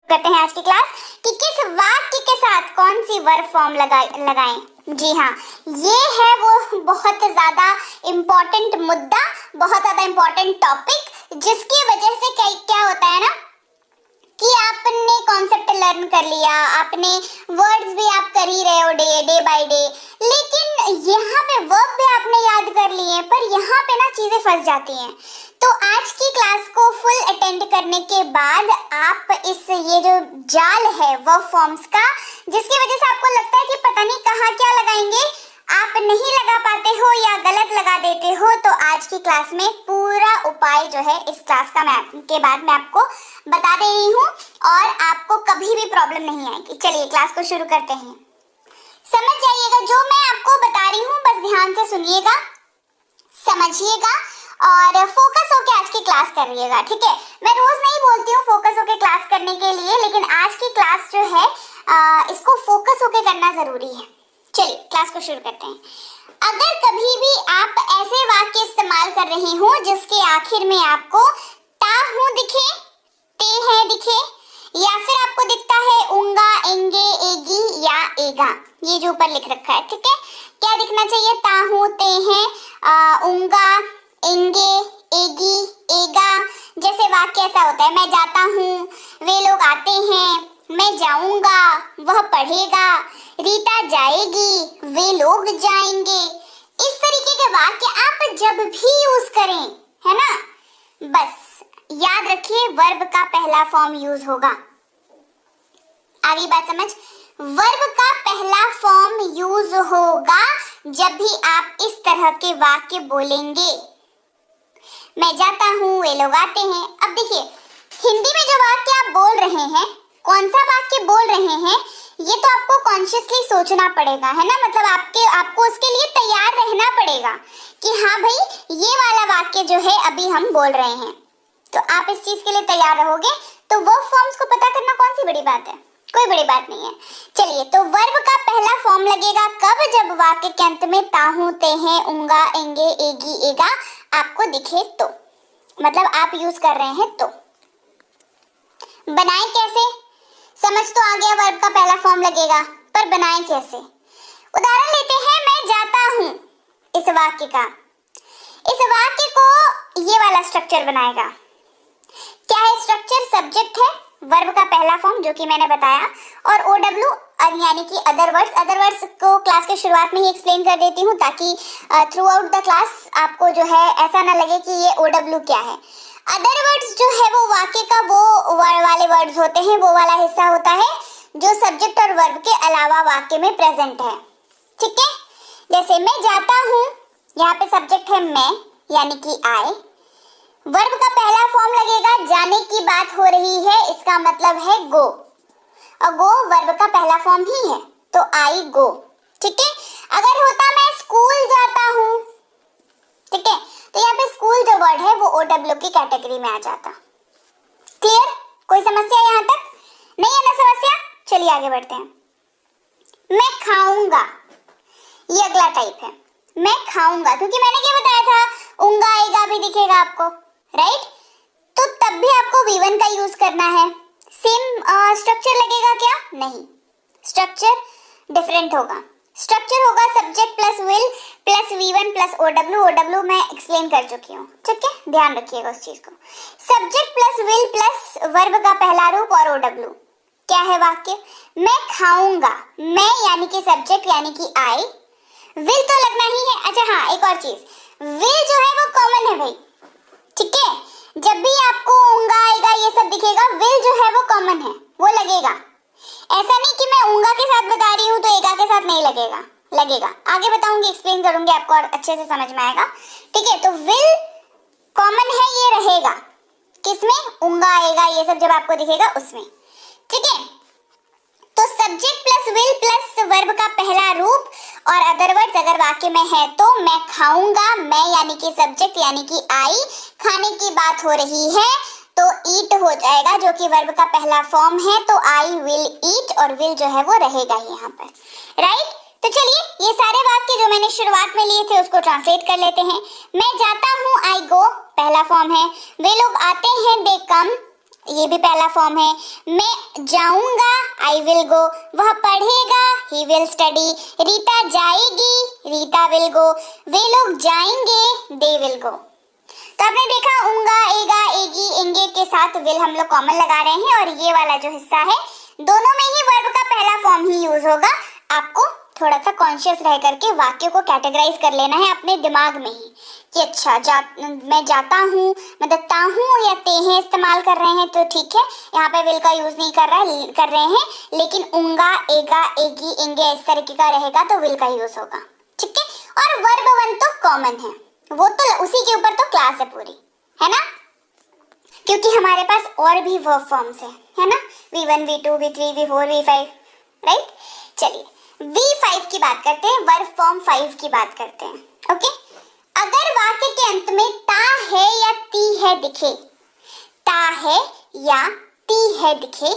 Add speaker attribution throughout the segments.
Speaker 1: करते हैं आज की क्लास कि किस वाक्य के साथ कौन सी वर्ब फॉर्म लगाएं। जी हाँ, ये है वो बहुत ज्यादा इम्पोर्टेंट मुद्दा, बहुत ज्यादा इम्पोर्टेंट टॉपिक, जिसकी वजह से क्या होता है ना कि आपने कॉन्सेप्ट लर्न कर लिया, आपने वर्ड्स भी आप कर ही रहे हो डे बाय डे, लेकिन यहाँ पे वर्ब भी आपने याद कर लिए, पर यहाँ पे ना चीजें फंस जाती हैं। तो आज की क्लास को फुल अटेंड करने के बाद आप ये जो जाल है वर्ब फॉर्म्स का, जिसकी वजह से आपको लगता है कि पता नहीं कहाँ क्या लगाएंगे, आप नहीं लगा पाते हो या गलत लगा देते हो, तो आज की क्लास में पूरा उपाय जो है इस क्लास का के बाद मैं आपको बता दे रही हूँ और आपको कभी भी प्रॉब्लम नहीं आएगी। चलिए क्लास को शुरू करते हैं। समझ जाइएगा, जो मैं आपको बता रही हूँ बस ध्यान से सुनिएगा, समझिएगा और फोकस होके आज की क्लास करिएगा, ठीक है। मैं रोज नहीं बोलती हूँ फोकस होके क्लास करने के लिए, लेकिन आज की क्लास जो है इसको फोकस होके करना जरूरी है। चलिए क्लास को शुरू करते हैं। अगर कभी भी आप ऐसे वाक्य इस्तेमाल कर रहे हो जिसके आखिर में आपको ता हूं दिखे, ते है दिखे, या फिर आपको दिखता है उंगा, एंगे, एगी या एगा, ये जो ऊपर लिख रखा है, ठीक है। क्या दिखना चाहिए? ता हूं, ते हैं, उंगा, एंगे, एगी, एगा। जैसे वाक्य ऐसा होता है, मैं जाता हूँ, वे लोग आते हैं, मैं जाऊंगा, वह पढ़ेगा, रीता जाएगी, वे लोग जाएंगे। इस तरीके के वाक्य आप जब भी यूज करें, है ना, बस याद रखिए वर्ब का पहला फॉर्म यूज होगा। आगे बात समझ, वर्ब का पहला फॉर्म यूज होगा जब भी आप इस तरह के वाक्य बोलेंगे। मैं जाता हूँ, वे लोग आते हैं। अब देखिए, हिंदी में जो वाक्य आप बोल रहे हैं, कौन सा वाक्य बोल रहे हैं, ये तो आपको कॉन्शियसली सोचना पड़ेगा, है ना। मतलब आपको उसके लिए तैयार रहना पड़ेगा कि हाँ भाई ये वाला वाक्य जो है अभी हम बोल रहे हैं। तो आप इस चीज के लिए तैयार रहोगे तो वर्ब फॉर्म्स को पता करना कौन सी बड़ी बात है, कोई बड़ी बात नहीं है। चलिए, तो वर्ब का पहला फॉर्म लगेगा कब? जब वाक्य के अंत में ता हूं, ते हैं, उंगा, एंगे, एगी, एगा आपको दिखे तो, मतलब आप यूज कर रहे हैं तो। बनाए कैसे? समझ तो आ गया, वर्ब का पहला फॉर्म लगेगा, पर बनाए कैसे? उदाहरण लेते हैं, मैं जाता हूं, इस वाक्य का, इस वाक्य को ये वाला स्ट्रक्चर बनाएगा। क्या है स्ट्रक्चर? सब्जेक्ट है, वर्ब का पहला फॉर्म जो कि मैंने बताया, और OW यानी कि अदर वर्ड्स को क्लास के शुरुआत में ही एक्सप्लेन कर देती हूँ, ताकि थ्रू आउट द क्लास आपको जो है ऐसा ना लगे कि ये OW क्या है। अदर वर्ड्स जो है वो वाक्य का वो वाले वर्ड्स होते हैं, वो वाला हिस्सा होता है जो सब्जेक्ट और वर्ब के अलावा वाक्य में प्रेजेंट है, ठीक है। जैसे मैं जाता हूँ, यहाँ पे सब्जेक्ट है मैं यानी कि आई, वर्ब का पहला फॉर्म लगेगा, जाने की बात हो रही है, इसका मतलब है गो, और गो वर्ब का पहला फॉर्म ही है, तो आई गो, ठीक है। अगर होता मैं स्कूल जाता हूँ, ठीक है, तो यहाँ पे स्कूल जो वर्ड है वो OW की कैटेगरी में आ जाता। क्लियर? कोई समस्या यहाँ तक नहीं है ना? समस्या? चलिए आगे बढ़ते हैं। मैं खाऊंगा, ये अगला टाइप है, मैं खाऊंगा, क्योंकि मैंने क्या बताया था, उंगा, आएगा भी दिखेगा आपको, राइट। तो तब भी आपको V1 का यूज करना है। सेम स्ट्रक्चर लगेगा क्या? नहीं, स्ट्रक्चर डिफरेंट होगा। स्ट्रक्चर होगा subject plus will plus V1 plus OW मैं एक्सप्लेन कर चुकी हूँ, ठीक है, ध्यान रखिएगा उस चीज को। Subject plus will plus verb का पहला रूप और OW। क्या है वाक्य? मैं खाऊंगा, मैं यानी कि सब्जेक्ट यानी कि आई, विल तो लगना ही है। अच्छा हाँ, एक और चीज, विल जो है वो कॉमन है भाई, ठीक है। जब भी आपको उंगा, आएगा ये सब दिखेगा, विल जो है वो कॉमन है, वो लगेगा। ऐसा नहीं कि मैं उंगा के साथ बता रही हूँ तो एगा के साथ नहीं लगेगा, लगेगा। आगे बताऊंगी, एक्सप्लेन करूंगी, आपको और अच्छे से समझ में आएगा, ठीक है। तो विल कॉमन है, ये रहेगा किसमें? उंगा, आएगा ये सब जब आपको दिखेगा उसमें, ठीक है। तो subject plus will plus verb का पहला रूप और अदर वर्ड्स अगर वाक्य में है तो मैं खाऊंगा, मैं यानी कि सब्जेक्ट यानी कि आई, खाने की बात हो रही है तो ईट हो जाएगा जो कि वर्ब का पहला फॉर्म है, तो आई विल ईट, और विल जो है वो रहेगा यहाँ पर, राइट। तो चलिए ये सारे वाक्य जो मैंने शुरुआत में लिए थे उसको ट्रांसलेट कर लेते हैं। मैं जाता हूँ, आई गो पहला फॉर्म है, वे लोग आते हैं, दे कम, ये भी पहला फॉर्म है। मैं जाऊंगा, आई विल गो। वह पढ़ेगा, ही विल स्टडी। रीता जाएगी, रीता विल गो। वे लोग जाएंगे, दे विल गो। तो आपने देखा उंगा, एगा, एगी, एंगे के साथ विल हम लोग कॉमन लगा रहे हैं और ये वाला जो हिस्सा है दोनों में ही वर्ब का पहला फॉर्म ही यूज होगा। आपको थोड़ा सा कॉन्शियस रह करके वाक्य को कैटेगराइज कर लेना है अपने दिमाग में ही कि अच्छा मैं जाता हूँ, मैं देखता हूँ या तेहे इस्तेमाल कर रहे हैं तो ठीक है, यहाँ पे विल का यूज नहीं कर रहे हैं, लेकिन उंगा, एगा, एगी, एंगे इस तरीके का रहेगा तो विल का यूज होगा। ठीक है, और वर्ब वन तो कॉमन है, वो तो उसी के ऊपर तो क्लास है पूरी, है ना, क्योंकि हमारे पास और भी वर्ब फॉर्म्स है ना, V1, V2, V3, V4, V5, right. चलिए V5 की बात करते हैं, वर्ब फॉर्म 5 की बात करते हैं। ओके, अगर वाक्य के अंत में ता है या ती है दिखे, ता है या ती है दिखे,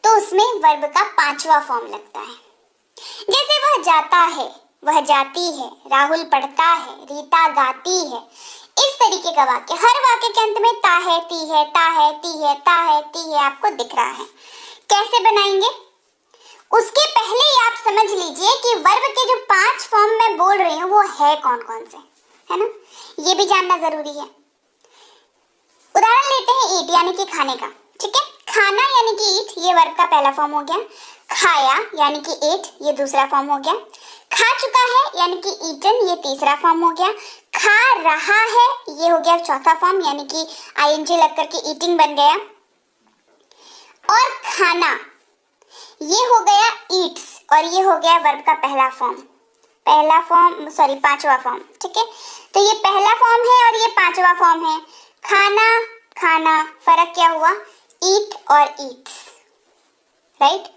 Speaker 1: तो उसमें वर्ब का पांचवा फॉर्म लगता है। जैसे वह जाता है, वह जाती है, राहुल पढ़ता है, रीता गाती है, इस तरीके का वाक्य। हर वाक्य के अंत में ता है, ती है, ता है, ती है, ता है, ती है आपको दिख रहा है। कैसे बनाएंगे? उसके पहले ही आप समझ लीजिए कि वर्ब के जो 5 फॉर्म मैं बोल रही हूँ वो है कौन कौन से, है ना, ये भी जानना जरूरी है। उदाहरण लेते हैं ईट यानी कि खाने का। ठीक है, खाना यानी कि ईट, ये वर्ब का पहला फॉर्म हो गया। खाया यानी कि एट, ये दूसरा फॉर्म हो गया। खा चुका है यानी कि ईटन, ये तीसरा फॉर्म हो गया। खा रहा है ये हो गया चौथा फॉर्म, यानी कि आईएनजी लग करके ईटिंग बन गया। और खाना ये हो गया ईट्स, और ये हो गया वर्ब का पांचवा फॉर्म। ठीक है, तो ये पहला फॉर्म है और ये पांचवा फॉर्म है। खाना, खाना, फर्क क्या हुआ? ईट और ईट्स, राइट।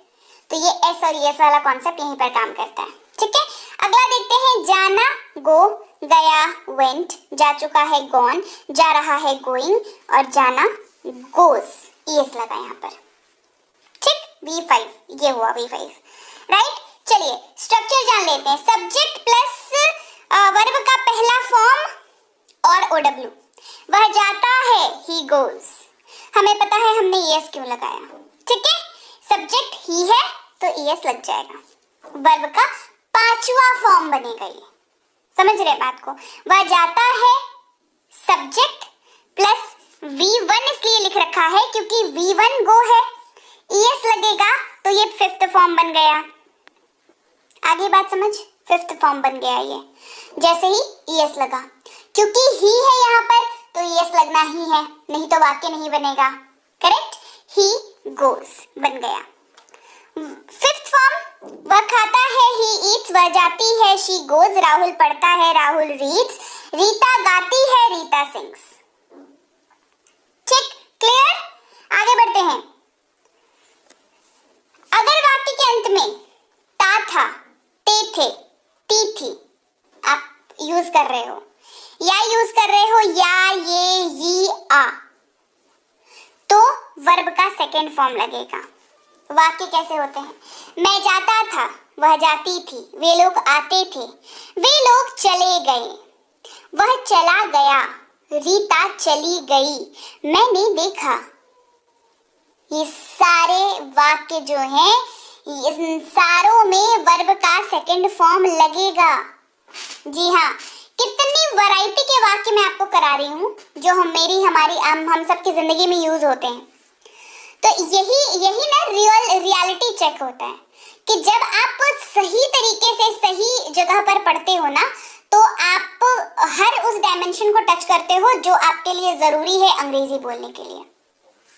Speaker 1: तो ये एस और एस वाला कॉन्सेप्ट यहीं पर काम करता है। ठीक है, अगला देखते हैं जाना, गो, गया, वेंट, जा चुका है गॉन, जा रहा है गोइंग, और जाना गोज, ईएस लगा यहाँ पर। ठीक, V5, ये हुआ V5, राइट। चलिए स्ट्रक्चर जान लेते हैं। सब्जेक्ट प्लस वर्ब का पहला फॉर्म और OW। वह जाता है, ही गोज। हमें पता है हमने ES क्यों लगाया। ठीक है, सब्जेक्ट ही है तो ES लग जाएगा। वर्ब का पांचवा फॉर्म बनेगा ये, समझ रहे बात को। वह जाता है सब्जेक्ट प्लस V1 इसलिए लिख रखा है क्योंकि V1 गो है, ES लगेगा तो ये 5th फॉर्म बन गया। आगे बात समझ, 5th फॉर्म बन गया ये, जैसे ही ES लगा। क्योंकि ही है यहाँ पर तो ES लगना ही है, नहीं तो वाक्य नहीं बनेगा। करेक्ट, ही गोज बन गया। 5th फॉर्म, वह खाता है, ही ईट्स, वह जाती है, शी गोज, राहुल पढ़ता है, राहुल रीड्स, रीता गाती है, रीता सिंग्स। ठीक, क्लियर। आगे बढ़ते हैं। अगर वाक्य के अंत में ता था, ते थे, ती थी आप यूज कर रहे हो, या यूज कर रहे हो या, ये, यी, आ, तो वर्ब का सेकेंड फॉर्म लगेगा। वाक्य कैसे होते हैं? मैं जाता था, वह जाती थी, वे लोग आते थे, वे लोग चले गए, वह चला गया, रीता चली गई, मैंने देखा। ये सारे वाक्य जो हैं, इन सारों में वर्ब का सेकंड फॉर्म लगेगा। जी हाँ, कितनी वैरायटी के वाक्य मैं आपको करा रही हूँ जो हम सबकी जिंदगी में यूज होते हैं। तो यही ना रियलिटी चेक होता है कि जब आप सही तरीके से सही जगह पर पढ़ते हो ना, तो आप हर उस डायमेंशन को टच करते हो जो आपके लिए जरूरी है अंग्रेजी बोलने के लिए,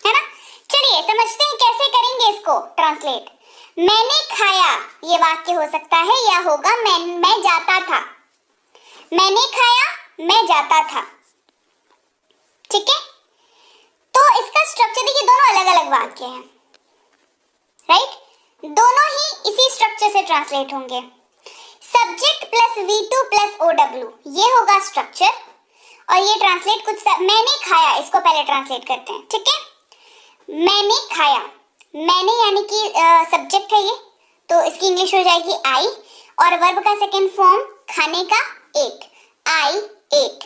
Speaker 1: है ना। चलिए समझते हैं कैसे करेंगे इसको ट्रांसलेट। मैंने खाया, ये वाक्य हो सकता है या होगा मैं जाता था। मैंने खाया, मैं जाता था। ठीक है, तो इसका स्ट्रक्चर देखिए, दोनों अलग अलग वाक्य हैं, राइट। दोनों ही इसी स्ट्रक्चर से ट्रांसलेट होंगे। Subject plus V2 plus OW, ये होगा स्ट्रक्चर, और ये ट्रांसलेट मैंने खाया, इसको पहले ट्रांसलेट करते हैं। ठीक है, मैंने खाया, मैंने यानी कि सब्जेक्ट है ये, तो इसकी इंग्लिश हो जाएगी आई, और वर्ब का सेकेंड फॉर्म खाने का एट, आई एट।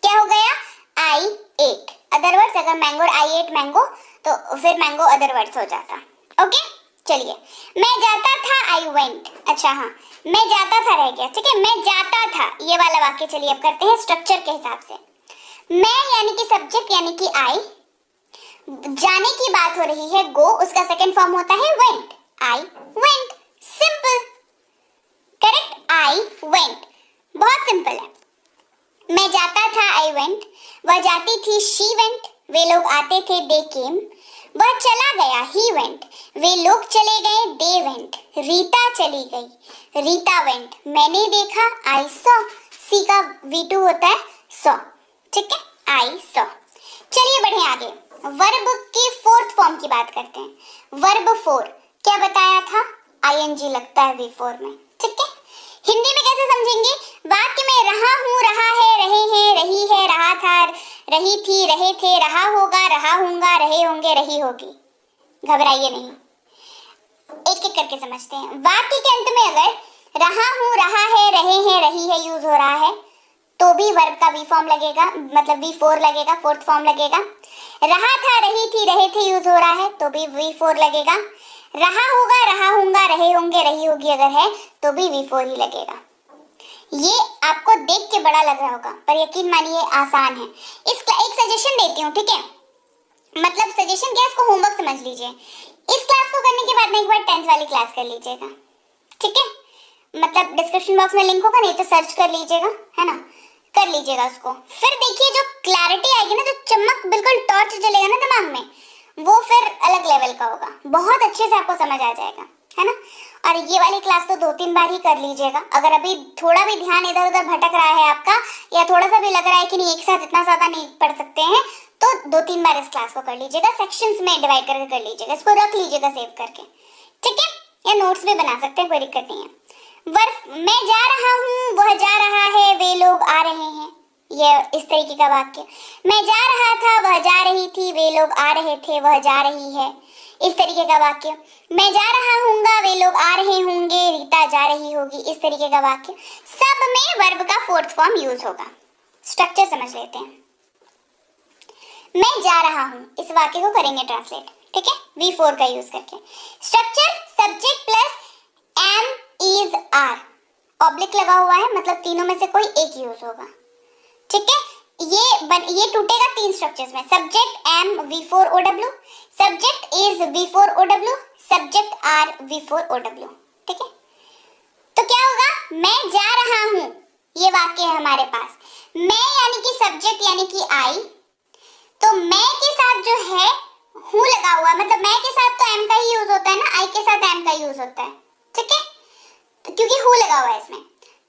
Speaker 1: क्या हो गया? आई एट। अदरवाइज अगर मैंगो, आई एट मैंगो, तो फिर मैंगो अदर वर्ड्स हो जाता। ओके चलिए, मैं जाता था, आई वेंट। अच्छा हाँ, मैं जाता था रह गया, ठीक है। मैं जाता था, ये वाला वाक्य चलिए अब करते हैं स्ट्रक्चर के हिसाब से। मैं यानी कि सब्जेक्ट यानी कि आई, जाने की बात हो रही है गो, उसका सेकंड फॉर्म होता है went, I went, simple, correct, I went, बहुत सिंपल है। मैं जाता था, आई वेंट, वह जाती थी, शी वेंट, वे लोग आते थे, दे केम, वह चला गया, ही वेंट, वे लोग चले गए, दे वेंट, रीता चली गई, रीता वेंट, मैंने देखा, आई सॉ, सी का V2 होता है सॉ, ठीक है, आई सॉ। चलिए बढ़े आगे, वर्ब के फोर्थ फॉर्म की बात करते हैं। वर्ब 4 क्या बताया था, ING लगता है V4 में, ठीक है। हिंदी में कैसे समझेंगे, वाक्य में रहा हूँ, रहा है, रहे हैं, रही है, रहा था, रही थी, रहे थे, रहा होगा, रहा हूँगा, रहे होंगे, रही होगी। घबराइए नहीं, एक एक करके समझते हैं। वाक्य के अंत में अगर रहा हूँ, रहा है, रहे हैं, रही है यूज हो रहा है तो भी वर्ब का V फॉर्म लगेगा, मतलब V4 लगेगा, फोर्थ फॉर्म लगेगा। रहा था, रही थी, रहे थे यूज हो रहा है तो भी V4 लगेगा। रहा होगा, रहा होगा, रहे होंगे, रही होगी अगर है तो भी V4 ही लगेगा। ये आपको देख के बड़ा लग रहा होगा पर यकीन मानिए आसान है। इसका एक सजेशन देती हूँ, ठीक है, मतलब सजेशन क्या, इसको होमवर्क समझ लीजिए। इस क्लास को करने के बाद में एक बार 10th वाली क्लास कर लीजिएगा, ठीक है, मतलब डिस्क्रिप्शन बॉक्स में लिंक होगा, नहीं तो सर्च कर लीजिएगा, है ना, कर लीजिएगा उसको। फिर देखिए जो क्लैरिटी आएगी ना, जो चमक बिल्कुल टॉर्च जलेगा ना दिमाग में, वो फिर अलग लेवल का होगा, बहुत अच्छे से आपको समझ आ जाएगा, है ना। और ये वाली क्लास तो 2-3 बार ही कर लीजिएगा। अगर अभी थोड़ा भी ध्यान इधर उधर भटक रहा है आपका, या थोड़ा सा भी लग रहा है कि नहीं एक साथ इतना ज्यादा नहीं पढ़ सकते हैं, तो 2-3 बार इस क्लास को कर लीजिएगा, सेक्शंस में डिवाइड करके कर लीजिएगा, इसको रख लीजिएगा सेव करके, ठीक है, या नोट्स भी बना सकते हैं, कोई दिक्कत नहीं है। मैं जा रहा हूँ, वह जा रहा है, वे लोग आ रहे हैं, ये इस तरीके का वाक्य। मैं जा रहा था, वह जा रही थी, वे लोग आ रहे थे, वह जा रही है, इस तरीके का वाक्य। मैं जा रहा हूँगा, वे लोग आ रहे होंगे, रीता जा रही होगी, इस तरीके का वाक्य। सब में वर्ब का फोर्थ फॉर्म यूज होगा। स्ट्रक्चर समझ लेते हैं। मैं जा रहा हूँ, इस वाक्य को करेंगे ट्रांसलेट, ठीक है, V4 का यूज करके। Structure subject plus am, is, are, oblique लगा हुआ है, मतलब तीनों में से कोई एक यूज होगा, ठीक है। ये टूटेगा 3 स्ट्रक्चर्स में, subject am V4 OW, subject is V4 OW, subject are V4 OW, ठीक है। तो क्या होगा, मैं जा रहा हूँ, ये वाक्य है हमारे पास। मैं यानी कि सब्जेक्ट यानी कि आई, तो मैं के साथ जो है हूँ लगा हुआ है, मतलब मैं के साथ तो एम का ही यूज होता है ना, आई के साथ एम का यूज होता है, ठीक है, तो क्योंकि हूँ लगा हुआ है इसमें,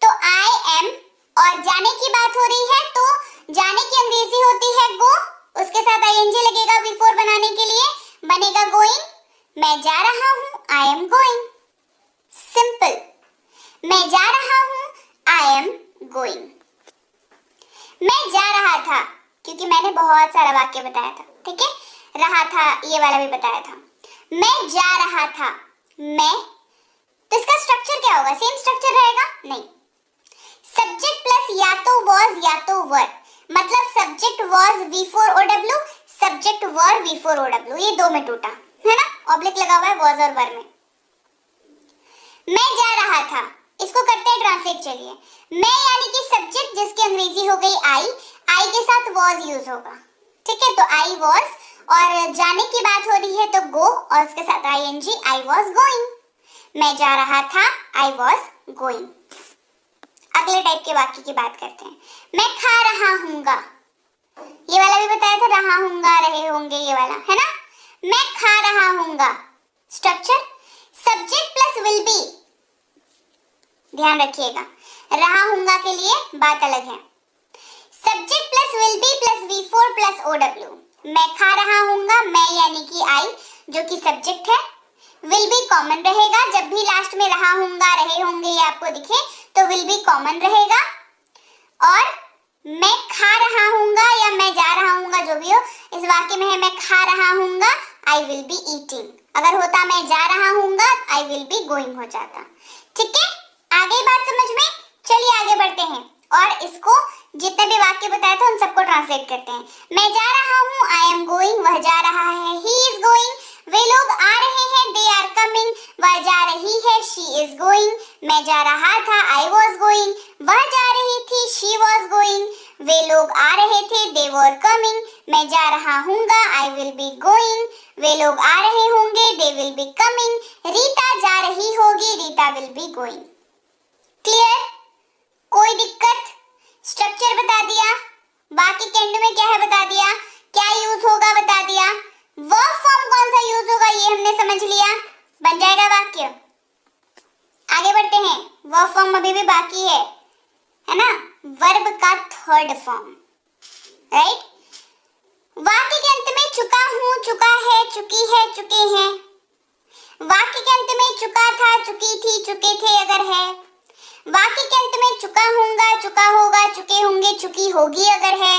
Speaker 1: तो आई एम, और जाने की बात हो रही है तो जाने की अंग्रेजी होती है गो, उसके साथ ING लगेगा V4 बनाने के लिए, बनेगा गोइंग। मैं जा रहा हूँ, आई एम गोइंग, सिंपल। मैं जा रहा हूँ, आई एम गोइंग। मैं जा रहा था, क्योंकि मैंने बहुत सारा वाक्य बताया था, ठीक है, रहा था ये वाला भी बताया था। मैं जा रहा था, मैं, तो इसका स्ट्रक्चर क्या होगा, सेम स्ट्रक्चर रहेगा, नहीं, सब्जेक्ट प्लस या तो वॉज या तो वर, मतलब subject was V4 OW, subject were V4 OW, ये 2 में टूटा है ना, ऑब्लिक लगा हुआ है वॉज और वर में। मैं जा रहा था, इसको करते हैं ट्रांसलेट, चलिए। मैं यानी कि सब्जेक्ट जिसकी अंग्रेजी हो गई आई के साथ वॉज यूज होगा, ठीक है, तो आई वॉज, और जाने की बात हो रही है तो गो, और उसके साथ ING, आई वॉज गोइंग। मैं जा रहा था, आई वॉज गोइंग। अगले टाइप के वाक्य की बात करते हैं। मैं खा रहा हूँगा, ये वाला भी बताया था, रहा हूँगा, रहे होंगे, ये वाला है ना। मैं खा रहा हूँगा, structure subject plus will be, ध्यान रखिएगा, रहा हूँगा के लिए बात अलग है, subject plus will be plus V4 plus OW। मैं खा रहा हूँगा, मैं यानी कि आई जो कि सब्जेक्ट है, विल बी कॉमन रहेगा, जब भी लास्ट में रहा हूँगा, रहे होंगे ये आपको दिखे तो विल बी कॉमन रहेगा, और मैं खा रहा हूँगा या मैं जा रहा हूँगा जो भी हो, इस वाक्य में है मैं खा रहा हूँगा, आई विल बी ईटिंग, अगर होता मैं जा रहा हूँगा, आई विल बी गोइंग हो जाता, ठीक है। आगे बात समझ में, चलिए आगे बढ़ते हैं और इसको जितने भी वाक्य बताया था उन सबको ट्रांसलेट करते हैं। मैं जा रहा हूँ, आई एम गोइंग, वह जा रहा है, ही इज गोइंग, वे लोग आ रहे हैं, दे आर कमिंग, वह जा रही है, शी इज गोइंग, मैं जा रहा था, आई वॉज गोइंग, वह जा रही थी, शी वॉज गोइंग, वे लोग आ रहे थे, दे वर कमिंग, मैं जा रहा हूँगा, आई विल बी गोइंग, वे लोग आ रहे होंगे, they will be coming, Rita जा रही होगी, Rita will be going. Clear? कोई दिक्कत? स्ट्रक्चर बता दिया, बाकी के एंड में क्या है बता दिया, क्या यूज होगा बता दिया, वर्ब फॉर्म कौन सा यूज होगा ये हमने समझ लिया, बन जाएगा वाक्य। आगे बढ़ते हैं, वर्ब फॉर्म अभी भी बाकी है ना, वर्ब का थर्ड फॉर्म, राइट। वाक्य के अंत में चुका हूं, चुका है, चुकी है, चुके हैं। वाक्य के अंत में चुका था, चुकी थी, चुके थे अगर है। वाक्य के अंत में चुका होगा, चुका होगा, चुके होंगे, चुकी होगी अगर है।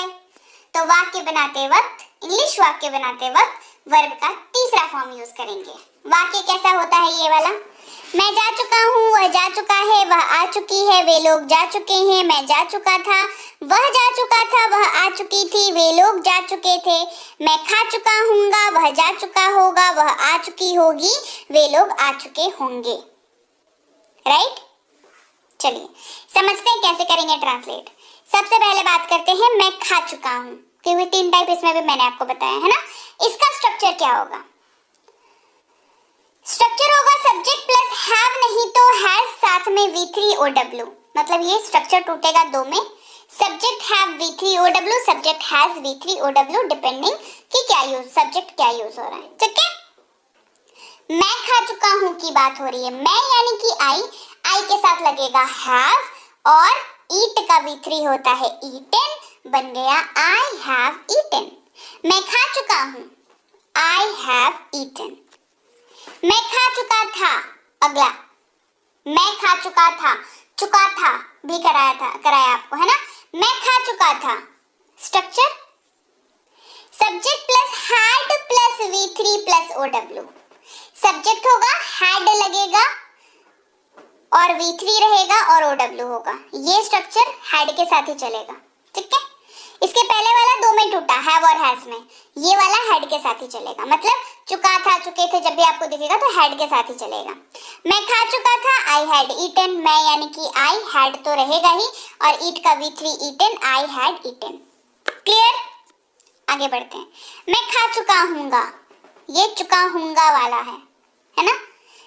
Speaker 1: तो वाक्य बनाते वक्त, इंग्लिश वाक्य बनाते वक्त वर्ब का तीसरा फॉर्म यूज करेंगे। वाक्य कैसा होता है ये वाला, मैं जा चुका हूँ, वह जा चुका है, वह आ चुकी है, वे लोग जा चुके हैं, मैं जा चुका था, वह जा चुका था, वह आ चुकी थी, वे लोग जा चुके थे, मैं खा चुका हूँगा, वह जा चुका होगा, वह आ चुकी होगी, वे लोग आ चुके होंगे। राइट, चलिए समझते हैं कैसे करेंगे ट्रांसलेट। सबसे पहले बात करते हैं मैं खा चुका हूँ, क्योंकि 3 टाइप इसमें भी मैंने आपको बताया है ना। इसका स्ट्रक्चर क्या होगा, स्ट्रक्चर होगा सब्जेक्ट प्लस हैव नहीं तो हैज, साथ में V3OW, मतलब ये स्ट्रक्चर टूटेगा 2 में, subject have V3OW, subject has V3OW, depending कि क्या यूज, सब्जेक्ट क्या यूज हो रहा है। ठीक है, मैं खा चुका हूँ की बात हो रही है, मैं यानी कि आई के साथ लगेगा हैव और ईट का V3 होता है ईटन, बन गया आई हैव ईटन। मैं खा चुका हूँ, आई हैव ईटन। मैं खा चुका था, अगला मैं खा चुका था भी कराया आपको है ना। मैं खा चुका था, structure subject plus had plus V3 plus OW, subject होगा, हैड लगेगा और V3 रहेगा और OW होगा, ये स्ट्रक्चर हैड के साथ ही चलेगा। ठीक है, इसके पहले वाला 2 में टूटा, हैव और हैज में, ये वाला हैड के साथ ही चलेगा, मतलब चुका था, चुके थे जब भी आपको दिखेगा तो हैड के साथ ही चलेगा। मैं खा चुका था, आई हैड ईटन, मैं यानी कि आई, हैड तो रहेगा ही और ईट का V3 eaten, I had eaten. Clear, आगे बढ़ते हैं। मैं खा चुका हूँगा, ये चुका हूँगा वाला है ना।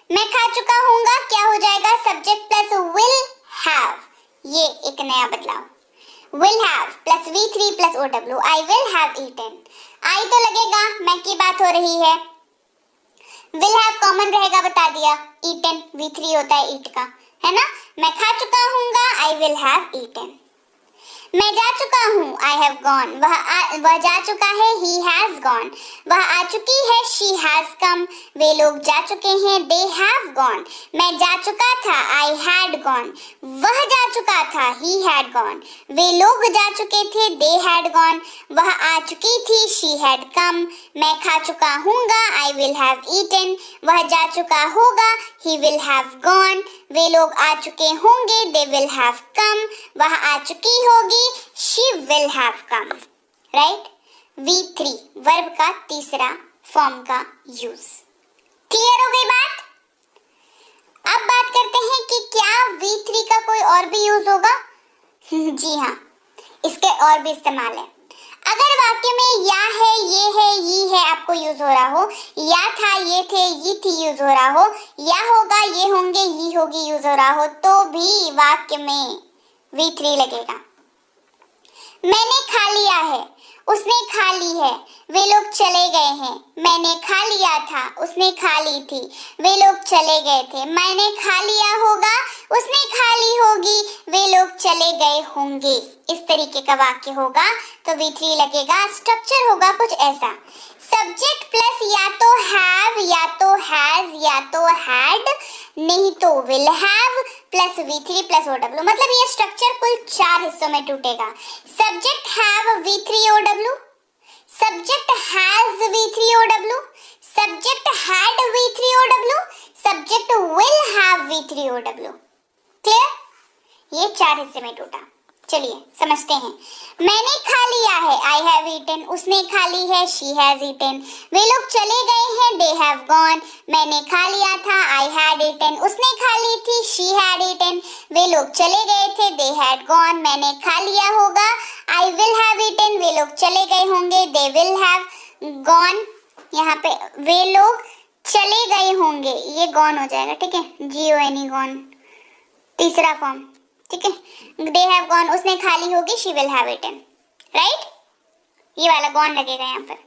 Speaker 1: मैं खा चुका हूँगा क्या हो जाएगा, सब्जेक्ट प्लस विल हैव, ये एक नया बदलाव, will have plus V3 plus OW, I will have eaten, I तो लगेगा, मैं की बात हो रही है, will have कॉमन रहेगा बता दिया, eaten V3 होता है eat का, है ना। मैं खा चुका हूँगा, I will have eaten। मैं जा चुका हूँ, I have gone, वह जा चुका है, he has gone, वह आ चुकी है, she has come, वे लोग जा चुके हैं, they have gone। मैं जा चुका था, I had gone, वह जा चुका था, he had gone, वे लोग जा चुके थे, they had gone, वह आ चुकी थी, she had come। मैं खा चुका हूँगा, I will have eaten, वह जा चुका होगा, he will have gone, वे लोग आ चुके होंगे, they will have come, वह आ चुकी होगी, she will have come। Right, V3 verb का तीसरा फॉर्म का यूज। क्लियर हो गई बात। अब बात करते हैं कि क्या V3 का कोई और भी यूज होगा। जी हाँ, इसके और भी इस्तेमाल है। अगर वाक्य में या है, ये है, ये है आपको यूज हो रहा हो, या था, ये थे, ये थी यूज हो रहा हो, या होगा, ये होंगे, ये होगी यूज हो रहा हो, तो भी वाक्य में V3 लगेगा। मैंने खा लिया है, उसने खा ली है, वे लोग चले गए हैं। मैंने खा लिया था, उसने खा ली थी, वे लोग चले गए थे। मैंने खा लिया होगा, उसने खा ली होगी, वे लोग चले गए होंगे। इस तरीके का वाक्य होगा तो V3 लगेगा। स्ट्रक्चर होगा कुछ ऐसा, सब्जेक्ट प्लस या तो हैव, या तो हैज, या तो हैड, नहीं तो will have plus V3 plus OW। मतलब ये स्ट्रक्चर कुल 4 हिस्सों में टूटेगा। Subject have V3OW, subject has V3OW, subject had V3OW, subject will have V3OW। Clear, ये 4 हिस्से में टूटा। चलिए समझते हैं। मैंने खा लिया है, आई हैव ईटन। उसने खा ली है, शी हैज ईटन। वे लोग चले गए हैं, दे हैव गॉन। मैंने खा लिया था, आई हैड ईटन। उसने खा ली थी, शी हैड ईटन। वे लोग चले गए थे, दे हैड गॉन। मैंने खा लिया होगा, आई विल हैव ईटन। वे लोग चले गए होंगे, दे विल हैव गॉन। यहाँ पे वे लोग चले गए होंगे, ये गॉन हो जाएगा, ठीक है, GONE गॉन, तीसरा फॉर्म, ठीक है। दे हैव गॉन, उसने खा ली होगी, she will have eaten, right. ये वाला गॉन लगेगा यहाँ पर।